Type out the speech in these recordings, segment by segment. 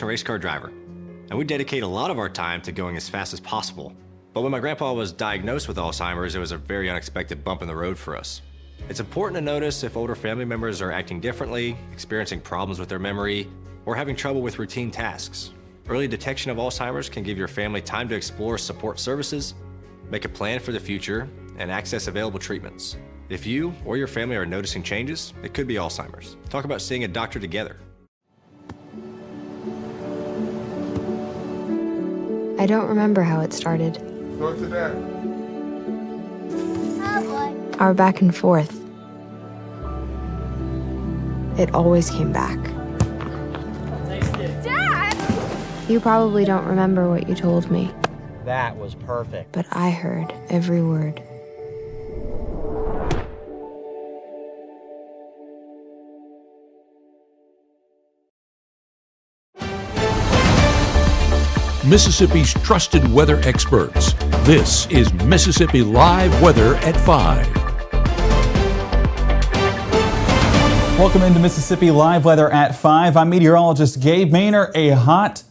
a race car driver, and we dedicate a lot of our time to going as fast as possible. But when my grandpa was diagnosed with Alzheimer's, it was a very unexpected bump in the road for us. It's important to notice if older family members are acting differently, experiencing problems with their memory, or having trouble with routine tasks. Early detection of Alzheimer's can give your family time to explore support services, make a plan for the future, and access available treatments. If you or your family are noticing changes, it could be Alzheimer's. Talk about seeing a doctor together. I don't remember how it started. Go to that. Our back and forth. It always came back. Dad! You probably don't remember what you told me, That was perfect. but I heard every word. Mississippi's trusted weather experts. This is Mississippi Live Weather at 5. Welcome into Mississippi Live Weather at 5. I'm meteorologist Gabe Maynor. A hot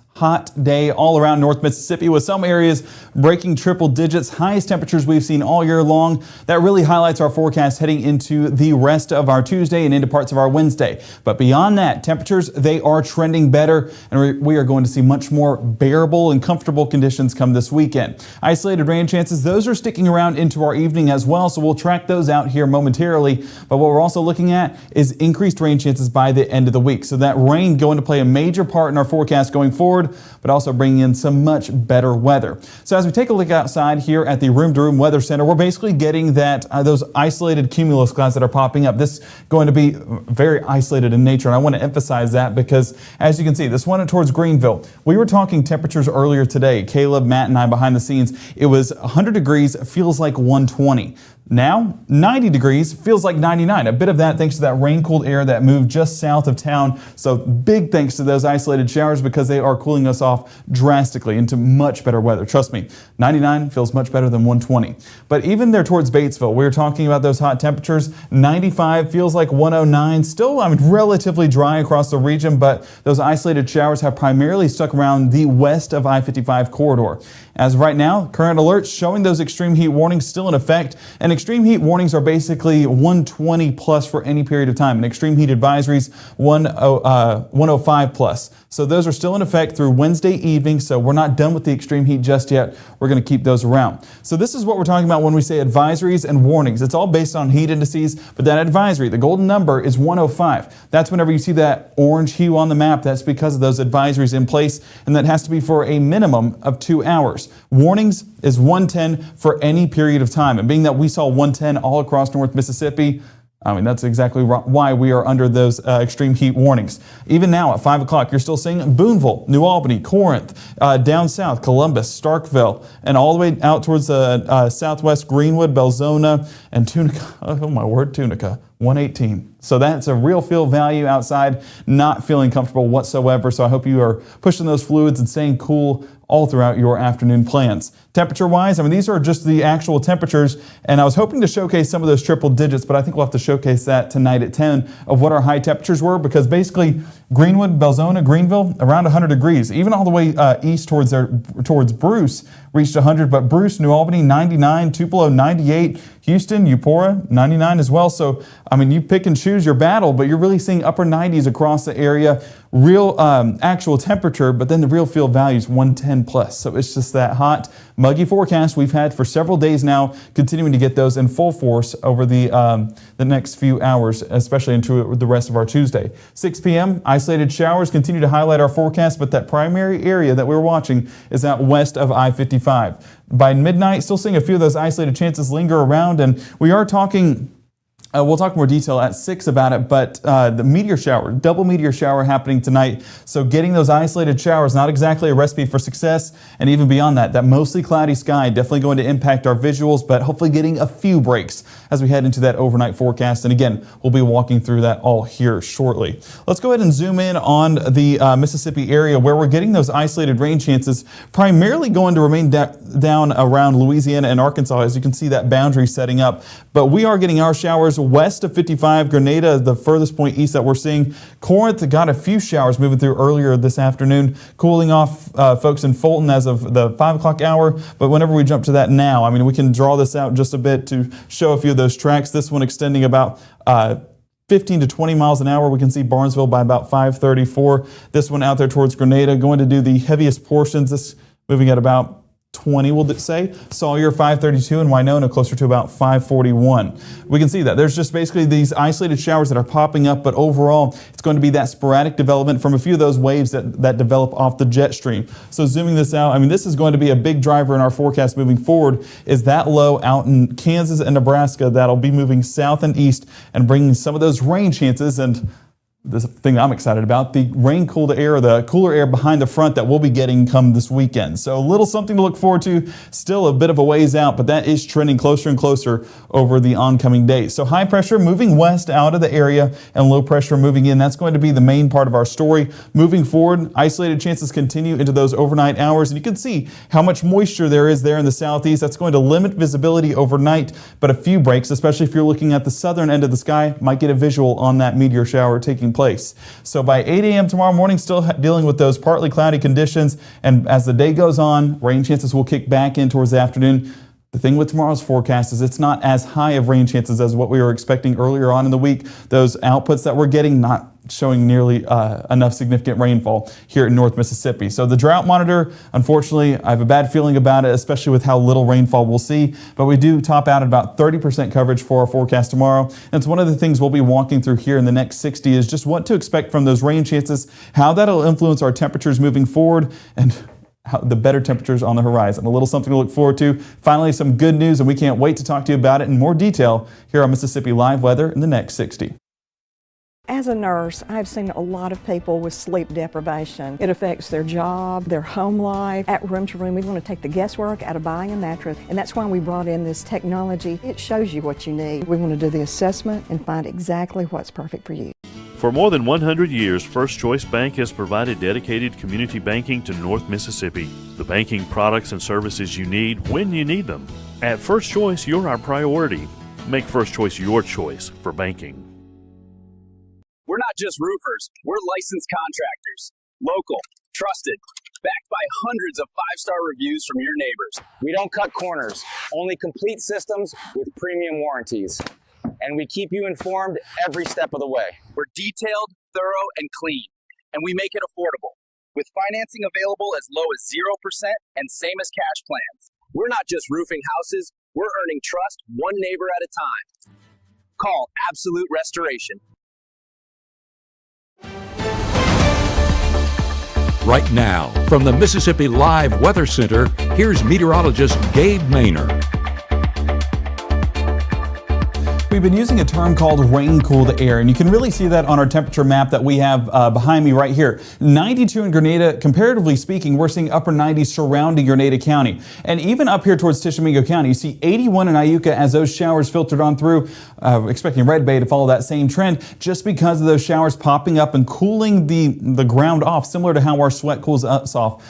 day all around North Mississippi with some areas breaking triple digits, highest temperatures we've seen all year long. That really highlights our forecast heading into the rest of our Tuesday and into parts of our Wednesday. But beyond that, temperatures, they are trending better, and we are going to see much more bearable and comfortable conditions come this weekend. Isolated rain chances, those are sticking around into our evening as well, so we'll track those out here momentarily. But what we're also looking at is increased rain chances by the end of the week. So that rain going to play a major part in our forecast going forward, but also bringing in some much better weather. So as we take a look outside here at the Room to Room Weather Center, we're basically getting that those isolated cumulus clouds that are popping up. This is going to be very isolated in nature, and I want to emphasize that because as you can see, this one towards Greenville, we were talking temperatures earlier today. Caleb, Matt, and I behind the scenes, it was 100 degrees, feels like 120. Now, 90 degrees, feels like 99. A bit of that thanks to that rain-cooled air that moved just south of town. So big thanks to those isolated showers because they are cooling us off drastically into much better weather. Trust me, 99 feels much better than 120. But even there towards Batesville, we were talking about those hot temperatures. 95 feels like 109. Still, relatively dry across the region, but those isolated showers have primarily stuck around the west of I-55 corridor. As of right now, current alerts showing those extreme heat warnings still in effect, and extreme heat warnings are basically 120 plus for any period of time, and extreme heat advisories 105 plus. So those are still in effect through Wednesday evening, so we're not done with the extreme heat just yet. We're going to keep those around. So this is what we're talking about when we say advisories and warnings. It's all based on heat indices, but that advisory, the golden number, is 105. That's whenever you see that orange hue on the map, that's because of those advisories in place, and that has to be for a minimum of 2 hours. Warnings is 110 for any period of time, and being that we saw 110 all across North Mississippi, that's exactly why we are under those extreme heat warnings. Even now at 5 o'clock, you're still seeing Boonville, New Albany, Corinth, down south, Columbus, Starkville, and all the way out towards southwest Greenwood, Belzona, and Tunica. Oh my word, Tunica. 118. So that's a real feel value outside, not feeling comfortable whatsoever. So I hope you are pushing those fluids and staying cool all throughout your afternoon plans. Temperature-wise, these are just the actual temperatures, and I was hoping to showcase some of those triple digits, but I think we'll have to showcase that tonight at 10 of what our high temperatures were, because basically Greenwood, Belzona, Greenville, around 100 degrees. Even all the way east towards Bruce reached 100, but Bruce, New Albany, 99, Tupelo, 98, Houston, Eupora, 99 as well. So, you pick and choose your battle, but you're really seeing upper 90s across the area. Real actual temperature, but then the real field value is 110 plus. So it's just that hot, muggy forecast we've had for several days now, continuing to get those in full force over the next few hours, especially into the rest of our Tuesday. 6 p.m., isolated showers continue to highlight our forecast, but that primary area that we're watching is out west of I-55. By midnight, still seeing a few of those isolated chances linger around, and we are talking we'll talk more detail at 6 about it, but the meteor shower, double meteor shower happening tonight. So getting those isolated showers, not exactly a recipe for success. And even beyond that, that mostly cloudy sky definitely going to impact our visuals, but hopefully getting a few breaks as we head into that overnight forecast. And again, we'll be walking through that all here shortly. Let's go ahead and zoom in on the Mississippi area where we're getting those isolated rain chances, primarily going to remain down around Louisiana and Arkansas, as you can see that boundary setting up. But we are getting our showers west of 55, Grenada is the furthest point east that we're seeing. Corinth got a few showers moving through earlier this afternoon, cooling off folks in Fulton as of the 5 o'clock hour. But whenever we jump to that now, I mean, we can draw this out just a bit to show a few of those tracks. This one extending about 15 to 20 miles an hour. We can see Barnesville by about 5:34. This one out there towards Grenada going to do the heaviest portions. This moving at about 20, we'll say. Sawyer 532 and Winona closer to about 541. We can see that there's just basically these isolated showers that are popping up, but overall it's going to be that sporadic development from a few of those waves that develop off the jet stream. So zooming this out, I mean, this is going to be a big driver in our forecast moving forward, is that low out in Kansas and Nebraska that'll be moving south and east and bringing some of those rain chances. And this thing I'm excited about, the rain-cooled air, the cooler air behind the front that we'll be getting come this weekend. So a little something to look forward to. Still a bit of a ways out, but that is trending closer and closer over the oncoming days. So high pressure moving west out of the area and low pressure moving in. That's going to be the main part of our story. Moving forward, isolated chances continue into those overnight hours. And you can see how much moisture there is there in the southeast. That's going to limit visibility overnight, but a few breaks, especially if you're looking at the southern end of the sky, might get a visual on that meteor shower taking place. So by 8 a.m. tomorrow morning, still dealing with those partly cloudy conditions. And as the day goes on, rain chances will kick back in towards the afternoon. The thing with tomorrow's forecast is it's not as high of rain chances as what we were expecting earlier on in the week. Those outputs that we're getting not showing nearly enough significant rainfall here in North Mississippi. So the drought monitor, unfortunately, I have a bad feeling about it, especially with how little rainfall we'll see. But we do top out at about 30% coverage for our forecast tomorrow. And it's one of the things we'll be walking through here in the next 60 is just what to expect from those rain chances, how that'll influence our temperatures moving forward, and the better temperatures on the horizon. A little something to look forward to. Finally, some good news, and we can't wait to talk to you about it in more detail here on Mississippi Live Weather in the next 60. As a nurse, I've seen a lot of people with sleep deprivation. It affects their job, their home life. At Room to Room, we want to take the guesswork out of buying a mattress, and that's why we brought in this technology. It shows you what you need. We want to do the assessment and find exactly what's perfect for you. For more than 100 years, First Choice Bank has provided dedicated community banking to North Mississippi. The banking products and services you need when you need them. At First Choice, you're our priority. Make First Choice your choice for banking. We're not just roofers, we're licensed contractors. Local, trusted, backed by hundreds of 5-star reviews from your neighbors. We don't cut corners, only complete systems with premium warranties. And we keep you informed every step of the way. We're detailed, thorough, and clean. And we make it affordable, with financing available as low as 0% and same as cash plans. We're not just roofing houses, we're earning trust one neighbor at a time. Call Absolute Restoration. Right now, from the Mississippi Live Weather Center, here's meteorologist Gabe Maynor. We've been using a term called rain-cooled air, and you can really see that on our temperature map that we have behind me right here. 92 in Grenada, comparatively speaking, we're seeing upper 90s surrounding Grenada County. And even up here towards Tishomingo County, you see 81 in Iuka as those showers filtered on through, expecting Red Bay to follow that same trend, just because of those showers popping up and cooling the ground off, similar to how our sweat cools us off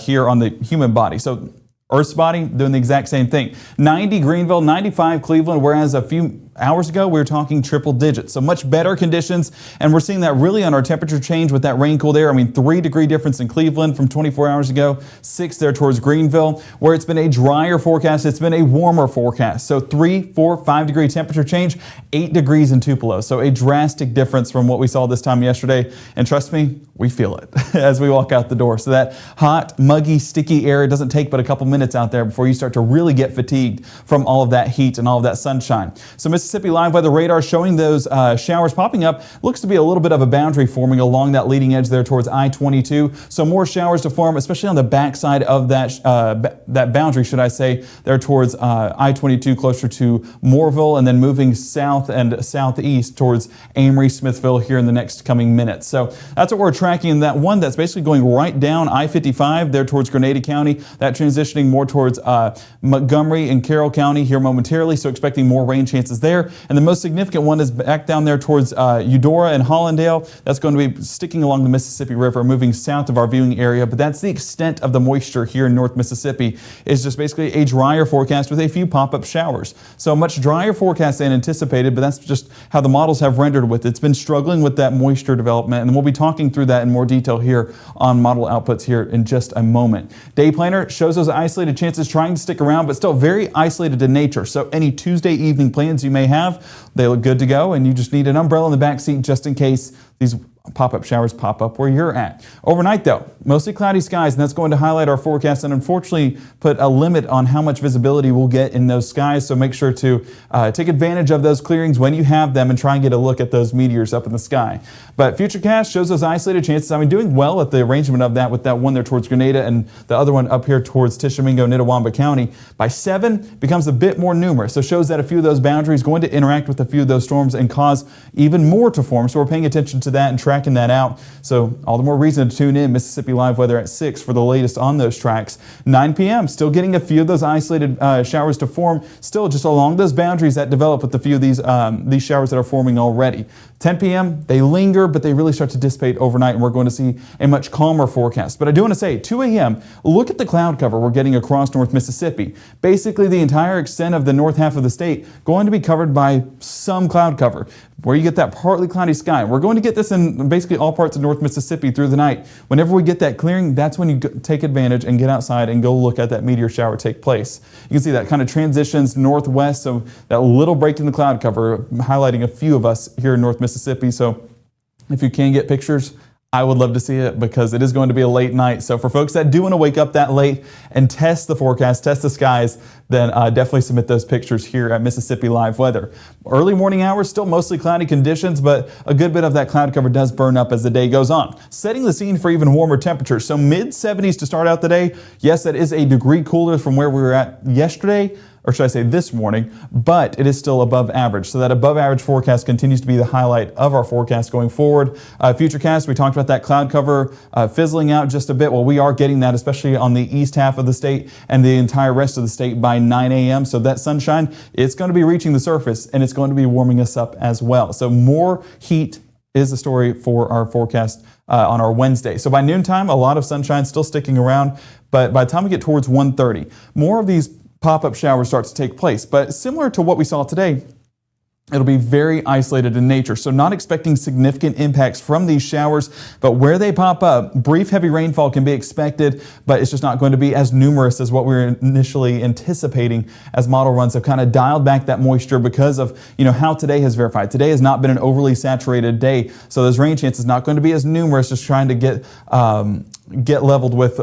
here on the human body. So Earth's body doing the exact same thing. 90 Greenville, 95 Cleveland, whereas a few hours ago we were talking triple digits. So much better conditions, and we're seeing that really on our temperature change with that rain-cooled air. I mean, 3-degree difference in Cleveland from 24 hours ago, 6 there towards Greenville, where it's been a drier forecast, it's been a warmer forecast. So 3, 4, 5-degree temperature change, 8 degrees in Tupelo. So a drastic difference from what we saw this time yesterday. And trust me, we feel it as we walk out the door. So that hot, muggy, sticky air, it doesn't take but a couple minutes out there before you start to really get fatigued from all of that heat and all of that sunshine. So Mississippi Live Weather radar showing those showers popping up. Looks to be a little bit of a boundary forming along that leading edge there towards I-22. So more showers to form, especially on the backside of that that boundary, should I say, there towards I-22 closer to Moorville, and then moving south and southeast towards Amory, Smithville here in the next coming minutes. So that's what we're tracking. That one that's basically going right down I-55 there towards Grenada County, that transitioning more towards Montgomery and Carroll County here momentarily. So expecting more rain chances there. there. And the most significant one is back down there towards Eudora and Hollandale. That's going to be sticking along the Mississippi River, moving south of our viewing area. But that's the extent of the moisture here in North Mississippi. It's just basically a drier forecast with a few pop-up showers. So a much drier forecast than anticipated, but that's just how the models have rendered with it. It's been struggling with that moisture development, and we'll be talking through that in more detail here on model outputs here in just a moment. Day planner shows those isolated chances trying to stick around, but still very isolated in nature. So any Tuesday evening plans you may have, they look good to go, and you just need an umbrella in the back seat just in case these pop-up showers pop up where you're at. Overnight though, mostly cloudy skies, and that's going to highlight our forecast and unfortunately put a limit on how much visibility we'll get in those skies. So make sure to take advantage of those clearings when you have them and try and get a look at those meteors up in the sky. But Futurecast shows those isolated chances. I mean, doing well at the arrangement of that with that one there towards Grenada and the other one up here towards Tishomingo, Nitawamba County. By 7 becomes a bit more numerous. So shows that a few of those boundaries going to interact with a few of those storms and cause even more to form. So we're paying attention to that and tracking that out. So all the more reason to tune in. Mississippi Live Weather at 6 for the latest on those tracks. 9 p.m. still getting a few of those isolated showers to form, still just along those boundaries that develop with a few of these showers that are forming already. 10 p.m. they linger, but they really start to dissipate overnight, and we're going to see a much calmer forecast. But I do want to say, 2 a.m., look at the cloud cover we're getting across North Mississippi. Basically, the entire extent of the north half of the state going to be covered by some cloud cover, where you get that partly cloudy sky. We're going to get this in basically all parts of North Mississippi through the night. Whenever we get that clearing, that's when you take advantage and get outside and go look at that meteor shower take place. You can see that kind of transitions northwest, so that little break in the cloud cover highlighting a few of us here in North Mississippi. So if you can get pictures, I would love to see it because it is going to be a late night. So for folks that do want to wake up that late and test the forecast, test the skies, then definitely submit those pictures here at Mississippi Live Weather. Early morning hours, still mostly cloudy conditions, but a good bit of that cloud cover does burn up as the day goes on, setting the scene for even warmer temperatures. So mid-70s to start out the day. Yes, that is a degree cooler from where we were at yesterday, or should I say this morning, but it is still above average. So that above average forecast continues to be the highlight of our forecast going forward. Futurecast, we talked about that cloud cover fizzling out just a bit. Well, we are getting that, especially on the east half of the state and the entire rest of the state by 9 a.m. So that sunshine, it's going to be reaching the surface and it's going to be warming us up as well. So more heat is the story for our forecast on our Wednesday. So by noontime, a lot of sunshine still sticking around, but by the time we get towards 1:30, more of these pop-up showers start to take place. But similar to what we saw today, it'll be very isolated in nature. So not expecting significant impacts from these showers, but where they pop up, brief heavy rainfall can be expected, but it's just not going to be as numerous as what we were initially anticipating as model runs have kind of dialed back that moisture because of, how today has verified. Today has not been an overly saturated day, so those rain chances not going to be as numerous, just trying to get leveled with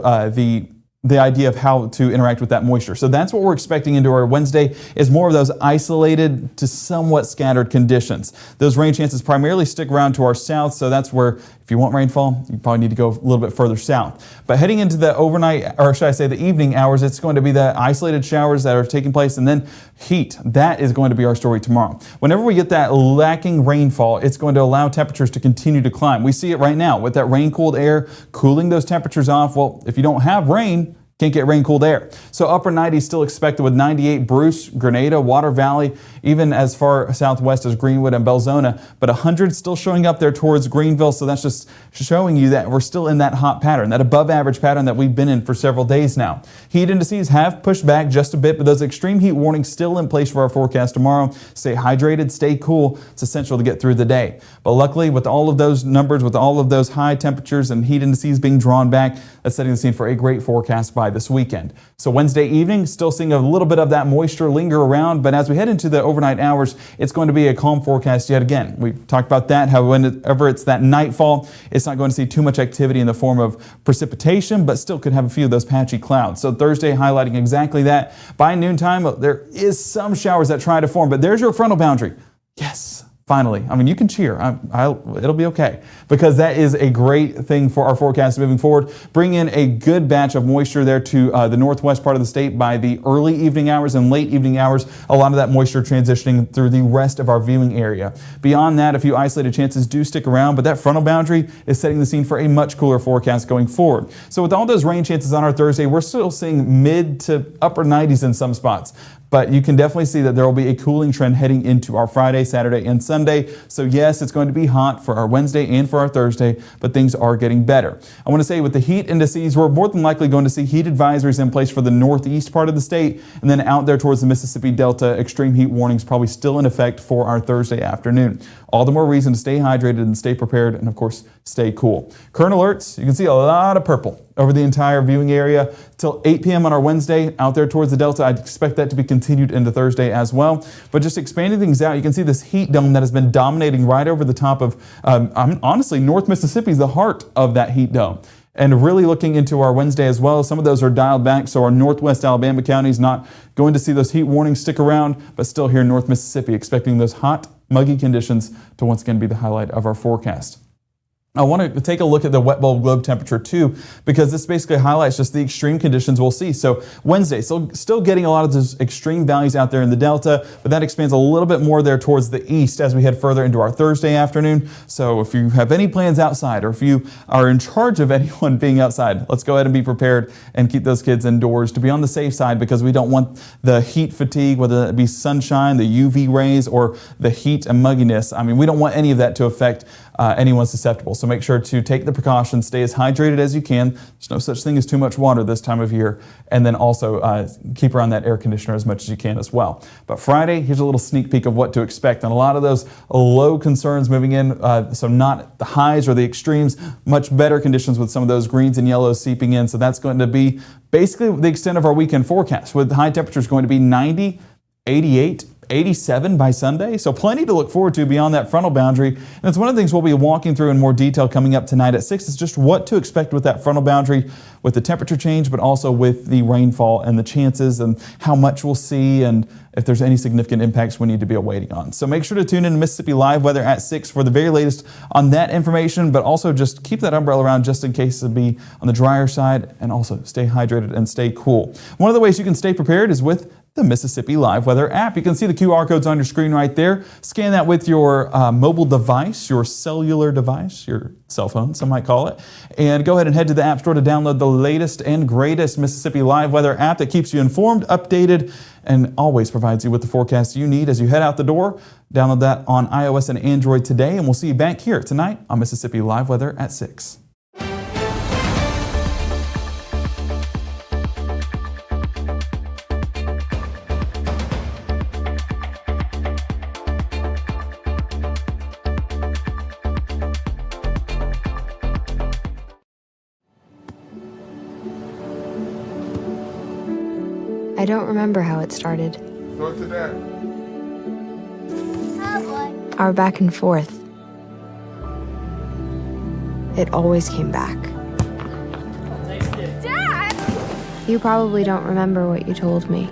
the idea of how to interact with that moisture. So that's what we're expecting into our Wednesday, is more of those isolated to somewhat scattered conditions. Those rain chances primarily stick around to our south, so that's where if you want rainfall, you probably need to go a little bit further south. But heading into the overnight, or should I say the evening hours, it's going to be the isolated showers that are taking place, and then heat. That is going to be our story tomorrow. Whenever we get that lacking rainfall, it's going to allow temperatures to continue to climb. We see it right now with that rain-cooled air cooling those temperatures off. Well, if you don't have rain, can't get rain-cooled air. So upper 90s still expected with 98 Bruce, Grenada, Water Valley, even as far southwest as Greenwood and Belzona. But 100 still showing up there towards Greenville. So that's just showing you that we're still in that hot pattern, that above average pattern that we've been in for several days now. Heat indices have pushed back just a bit, but those extreme heat warnings still in place for our forecast tomorrow. Stay hydrated, stay cool. It's essential to get through the day. But luckily, with all of those numbers, with all of those high temperatures and heat indices being drawn back, that's setting the scene for a great forecast by this weekend. So Wednesday evening, still seeing a little bit of that moisture linger around, but as we head into the overnight hours, it's going to be a calm forecast yet again. We talked about that, how whenever it's that nightfall, it's not going to see too much activity in the form of precipitation, but still could have a few of those patchy clouds. So Thursday highlighting exactly that. By noontime, there is some showers that try to form, but there's your frontal boundary. Yes. Finally, I mean, you can cheer. It'll be okay, because that is a great thing for our forecast moving forward. Bring in a good batch of moisture there to the northwest part of the state by the early evening hours and late evening hours. A lot of that moisture transitioning through the rest of our viewing area. Beyond that, a few isolated chances do stick around, but that frontal boundary is setting the scene for a much cooler forecast going forward. So with all those rain chances on our Thursday, we're still seeing mid to upper 90s in some spots. but you can definitely see that there will be a cooling trend heading into our Friday, Saturday, and Sunday. So yes, it's going to be hot for our Wednesday and for our Thursday, but things are getting better. I want to say with the heat indices, we're more than likely going to see heat advisories in place for the northeast part of the state, and then out there towards the Mississippi Delta, extreme heat warnings probably still in effect for our Thursday afternoon. All the more reason to stay hydrated and stay prepared, and of course, stay cool. Current alerts, you can see a lot of purple over the entire viewing area till 8 p.m. on our Wednesday out there towards the Delta. I'd expect that to be continued into Thursday as well. But just expanding things out, you can see this heat dome that has been dominating right over the top of, honestly, North Mississippi is the heart of that heat dome. And really looking into our Wednesday as well, some of those are dialed back, so our northwest Alabama counties not going to see those heat warnings stick around, but still here in North Mississippi, expecting those hot, muggy conditions to once again be the highlight of our forecast. I want to take a look at the wet bulb globe temperature too, because this basically highlights just the extreme conditions we'll see. So Wednesday, still getting a lot of those extreme values out there in the Delta, but that expands a little bit more there towards the east as we head further into our Thursday afternoon. So if you have any plans outside, or if you are in charge of anyone being outside, let's go ahead and be prepared and keep those kids indoors to be on the safe side, because we don't want the heat fatigue, whether it be sunshine, the UV rays, or the heat and mugginess. I mean, we don't want any of that to affect anyone susceptible. So make sure to take the precautions, stay as hydrated as you can. There's no such thing as too much water this time of year. And then also keep around that air conditioner as much as you can as well. But Friday, here's a little sneak peek of what to expect. And a lot of those low concerns moving in, so not the highs or the extremes, much better conditions with some of those greens and yellows seeping in. So that's going to be basically the extent of our weekend forecast, with high temperatures going to be 90, 88, 87 by Sunday, so plenty to look forward to beyond that frontal boundary. And it's one of the things we'll be walking through in more detail coming up tonight at 6, is just what to expect with that frontal boundary, with the temperature change, but also with the rainfall and the chances and how much we'll see, and if there's any significant impacts we need to be awaiting on. So make sure to tune in to Mississippi Live Weather at 6 for the very latest on that information, but also just keep that umbrella around just in case it'll be on the drier side, and also stay hydrated and stay cool. One of the ways you can stay prepared is with the Mississippi Live Weather app. You can see the QR codes on your screen right there. Scan that with your mobile device, your cellular device, your cell phone, some might call it, and go ahead and head to the App Store to download the latest and greatest Mississippi Live Weather app that keeps you informed, updated, and always provides you with the forecast you need as you head out the door. Download that on iOS and Android today, and we'll see you back here tonight on Mississippi Live Weather at 6. I don't remember how it started. Go to that. Our back and forth. It always came back. Dad! You probably don't remember what you told me,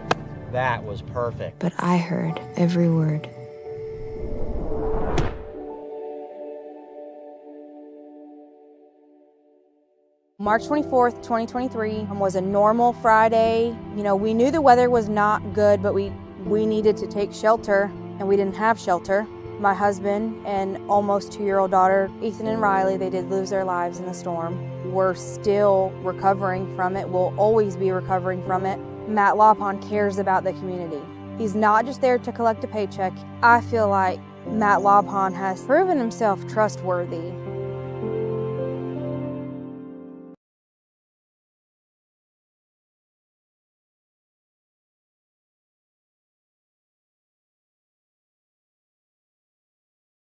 That was perfect. but I heard every word. March 24th, 2023 was a normal Friday. You know, we knew the weather was not good, but we needed to take shelter, and we didn't have shelter. My husband and almost 2-year-old daughter, Ethan and Riley, they did lose their lives in the storm. We're still recovering from it. We'll always be recovering from it. Matt Lawpon cares about the community. He's not just there to collect a paycheck. I feel like Matt Lawpon has proven himself trustworthy